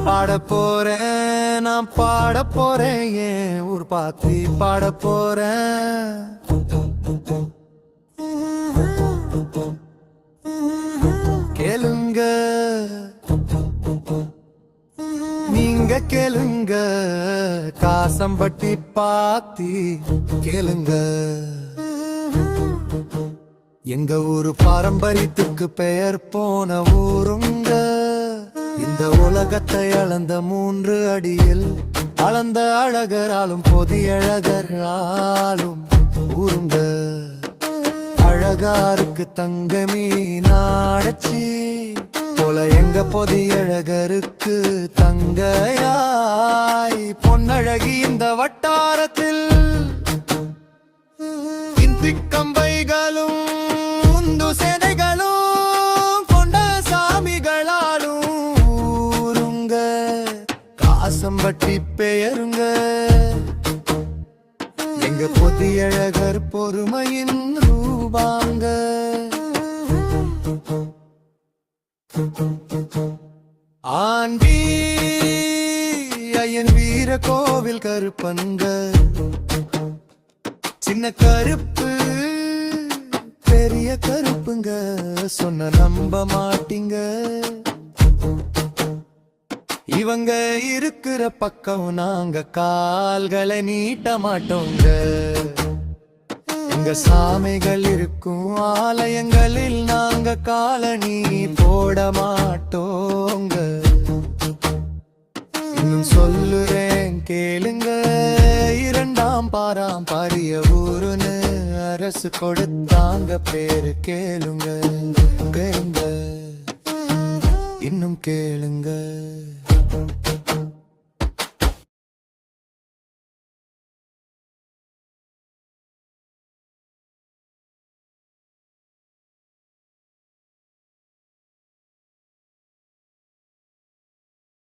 பாட போறேன் நான் பாட போறேன் ஏன் ஊர் பாத்தி பாட போறேன். கேளுங்க நீங்க கேளுங்க காசம்பட்டி பாத்தி கேளுங்க. எங்க ஊரு பாரம்பரியத்துக்கு பெயர் போன ஊருங்க. இந்த உலகத்தை அளந்த 3 அடியில் அளந்த அழகராலும் பொதியழகராலும் ஊருங்க. அழகாருக்கு தங்க மீனாடச்சி போல எங்க பொதியழகருக்கு தங்கையாய் பொன்னழகி இந்த வட்டாரத்தில் இந்திக்கம்பைகளும் உந்து சேனைகளும் கொண்ட சாமிகளாலும் ஊருங்க. காசம்பட்டி பெயருங்க எங்க பொதியழகர் பொறுமையின் ரூபாங்க. ஆண்டி ஐயன் வீர கோவில் கருப்பங்க. சின்ன கருப்பு பெரிய கருப்புங்க சொன்ன நம்ப மாட்டீங்க. இவங்க இருக்கிற பக்கம் நாங்க கால்களை நீட்ட மாட்டோங்க. எங்க சாமிகள் இருக்கும் ஆலயங்களில் நாங்க காலனி போட மாட்டோங்க. இன்னும் சொல்லுறேன் கேளுங்க 2ஆம் பாரம்பரிய ஊருன்னு அரசு கொடுத்தாங்க பேரு கேளுங்க.